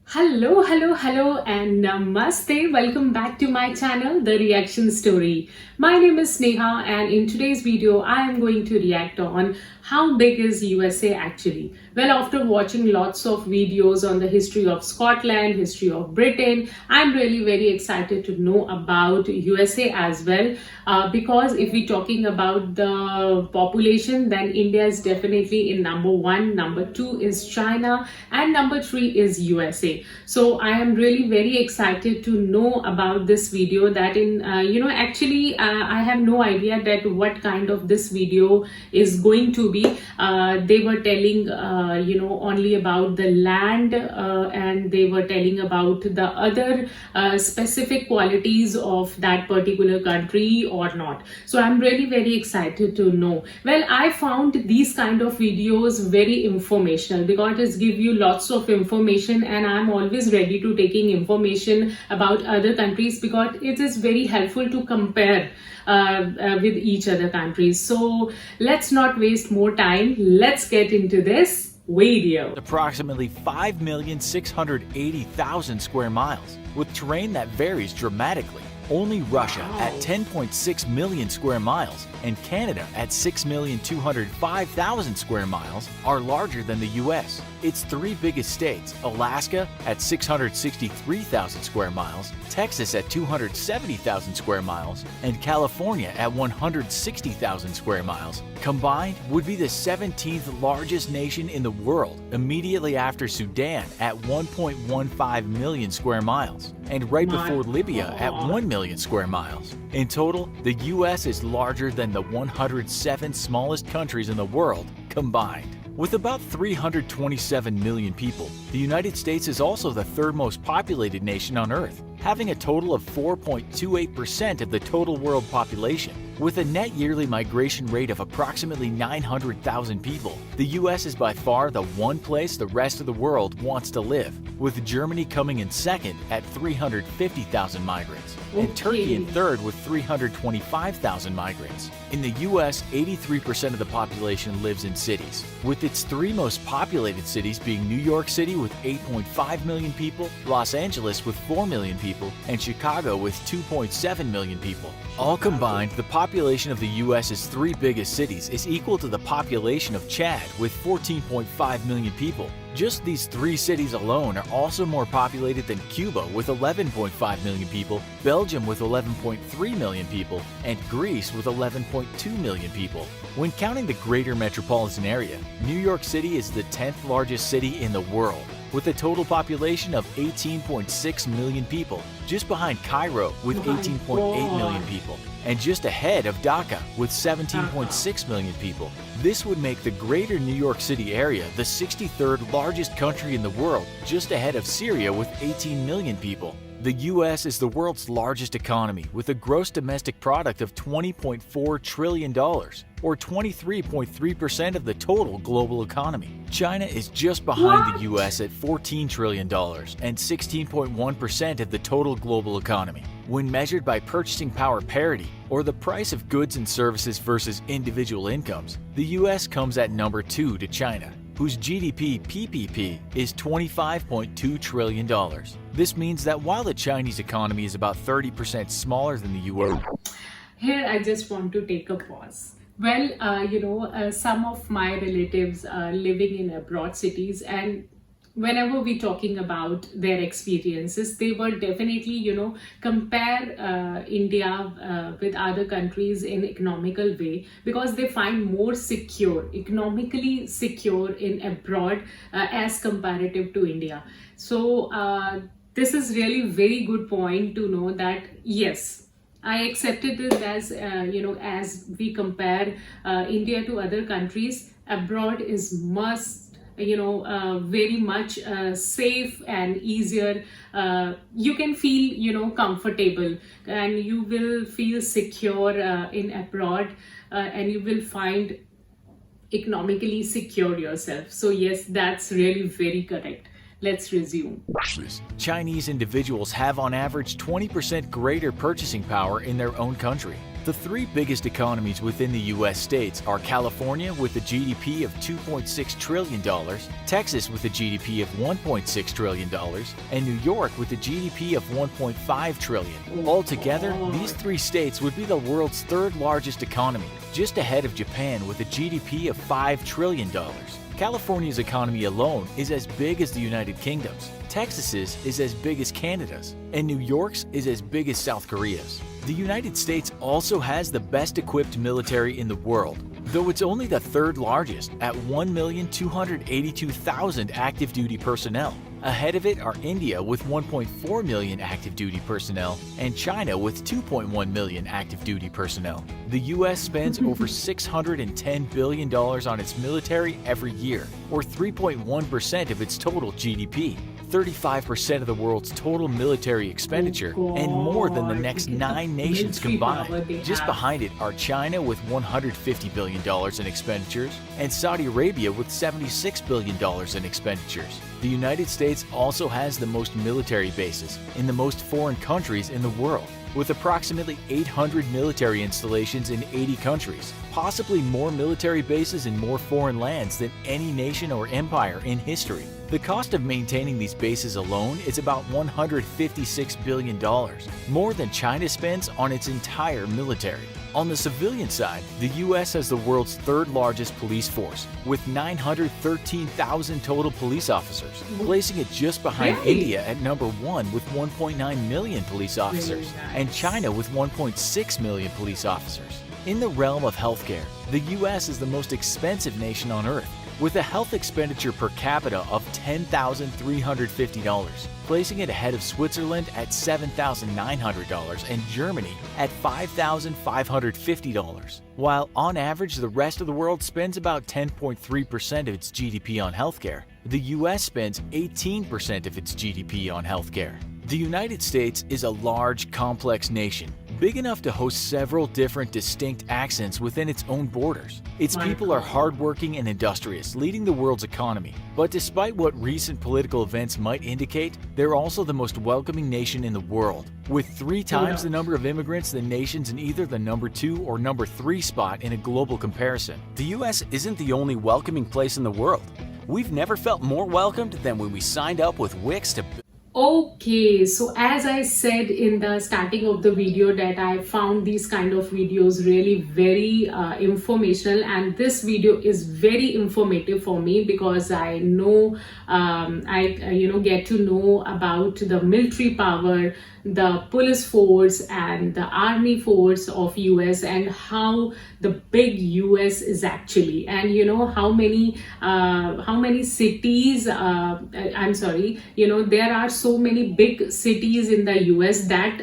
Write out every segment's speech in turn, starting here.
Hello, and namaste. Welcome back to my channel, The Reaction Story. My name is Sneha, and in today's video, I am going to react on how big is USA actually. Well, after watching lots of videos on the history of Scotland, history of Britain, I'm really very excited to know about USA as well. Because if we're talking about the population, then India is definitely in number one, number two is China, and number three is USA. So I am really very excited to know about this video. That in actually I have no idea that what kind of this video is going to be. They were telling only about the land, and they were telling about the other specific qualities of that particular country or not. So I'm really very excited to know. Well, I found these kind of videos very informational because it give you lots of information, and I'm always ready to taking information about other countries because it is very helpful to compare with each other countries. So let's not waste more time. Let's get into this video. Approximately 5,680,000 square miles, with terrain that varies dramatically. Only Russia at 10.6 million square miles and Canada at 6,205,000 square miles are larger than the US. Its three biggest states, Alaska at 663,000 square miles, Texas at 270,000 square miles, and California at 160,000 square miles, combined would be the 17th largest nation in the world, immediately after Sudan at 1.15 million square miles, and right before Libya at 1 million square miles. In total, the US is larger than the 107 smallest countries in the world combined. With about 327 million people, the United States is also the third most populated nation on Earth, having a total of 4.28% of the total world population. With a net yearly migration rate of approximately 900,000 people, the US is by far the one place the rest of the world wants to live, with Germany coming in second at 350,000 migrants, and Turkey in third with 325,000 migrants. In the US, 83% of the population lives in cities, with its three most populated cities being New York City with 8.5 million people, Los Angeles with 4 million people, and Chicago with 2.7 million people. All combined, the population of the US's three biggest cities is equal to the population of Chad with 14.5 million people. Just these three cities alone are also more populated than Cuba with 11.5 million people, Belgium with 11.3 million people, and Greece with 11.2 million people. When counting the greater metropolitan area, New York City is the 10th largest city in the world, with a total population of 18.6 million people, just behind Cairo with 18.8 million people, and just ahead of Dhaka with 17.6 million people. This would make the greater New York City area the 63rd largest country in the world, just ahead of Syria with 18 million people. The US is the world's largest economy with a gross domestic product of $20.4 trillion, or 23.3% of the total global economy. China is just behind the US at $14 trillion and 16.1% of the total global economy. When measured by purchasing power parity, or the price of goods and services versus individual incomes, the US comes at number 2 to China, whose GDP PPP is $25.2 trillion. This means that while the Chinese economy is about 30% smaller than the US. Here, I just want to take a pause. Well, some of my relatives are living in abroad cities, and whenever we're talking about their experiences, they were definitely, compare India with other countries in economical way because they find more secure, economically secure in abroad as comparative to India. So this is really very good point to know that yes, I accepted it as as we compare India to other countries, abroad is must very much safe and easier. You can feel comfortable, and you will feel secure in abroad, and you will find economically secure yourself. So yes, that's really very correct. Let's resume. Chinese individuals have on average 20% greater purchasing power in their own country. The three biggest economies within the U.S. states are California with a GDP of $2.6 trillion, Texas with a GDP of $1.6 trillion, and New York with a GDP of $1.5 trillion. Altogether, these three states would be the world's third largest economy, just ahead of Japan with a GDP of $5 trillion. California's economy alone is as big as the United Kingdom's, Texas's is as big as Canada's, and New York's is as big as South Korea's. The United States also has the best equipped military in the world, though it's only the third largest at 1,282,000 active duty personnel. Ahead of it are India with 1.4 million active duty personnel and China with 2.1 million active duty personnel. The US spends over $610 billion on its military every year, or 3.1% of its total GDP. 35% of the world's total military expenditure, and more than the next 9 nations combined. Just behind it are China with $150 billion in expenditures and Saudi Arabia with $76 billion in expenditures. The United States also has the most military bases in the most foreign countries in the world, with approximately 800 military installations in 80 countries, possibly more military bases in more foreign lands than any nation or empire in history. The cost of maintaining these bases alone is about $156 billion, more than China spends on its entire military. On the civilian side, the U.S. has the world's third largest police force, with 913,000 total police officers, placing it just behind India at number 1 with 1.9 million police officers, and China with 1.6 million police officers. In the realm of healthcare, the U.S. is the most expensive nation on earth, with a health expenditure per capita of $10,350, placing it ahead of Switzerland at $7,900 and Germany at $5,550. While on average the rest of the world spends about 10.3% of its GDP on healthcare, the US spends 18% of its GDP on healthcare. The United States is a large, complex nation, big enough to host several different distinct accents within its own borders. Its people are hardworking and industrious, leading the world's economy. But despite what recent political events might indicate, they're also the most welcoming nation in the world, with 3 times the number of immigrants than nations in either the number 2 or number 3 spot in a global comparison. The US isn't the only welcoming place in the world. We've never felt more welcomed than when we signed up with Wix to Okay, so as I said in the starting of the video that I found these kind of videos really very informational, and this video is very informative for me because I know get to know about the military power, the police force and the army force of US, and how the big US is actually, and how many cities there are so many big cities in the US that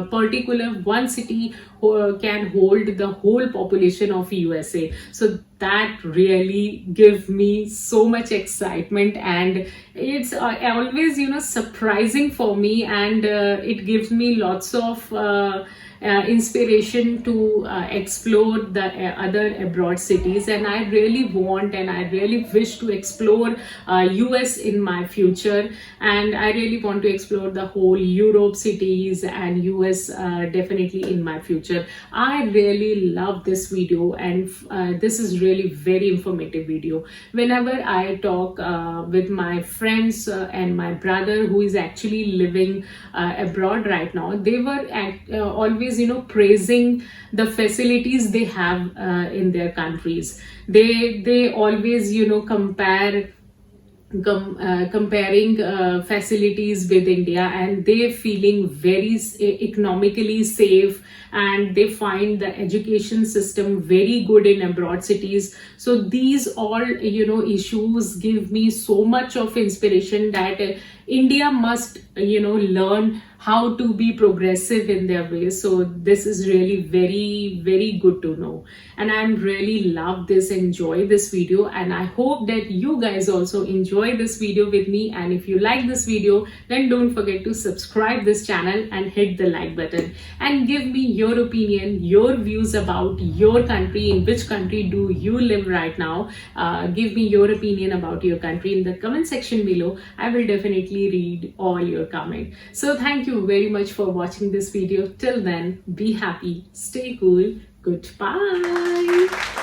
particular one city can hold the whole population of USA. So that really gives me so much excitement, and it's always surprising for me, and it gives me lots of inspiration to explore the other abroad cities, and I really want and I really wish to explore US in my future, and I really want to explore the whole Europe cities and US definitely in my future. I really love this video, and this is really very informative video. Whenever I talk with my friends and my brother who is actually living abroad right now, they were always praising the facilities they have in their countries. They always comparing facilities with India, and they feeling very economically safe, and they find the education system very good in abroad cities. So these all issues give me so much of inspiration that India must learn how to be progressive in their ways. So this is really very, very good to know, and I'm really love this, enjoy this video, and I hope that you guys also enjoy this video with me. And if you like this video, then don't forget to subscribe this channel and hit the like button, and give me your opinion, your views about your country. In which country do you live right now? Give me your opinion about your country in the comment section below. I will definitely read all your video coming. So thank you very much for watching this video. Till then, be happy, stay cool, goodbye.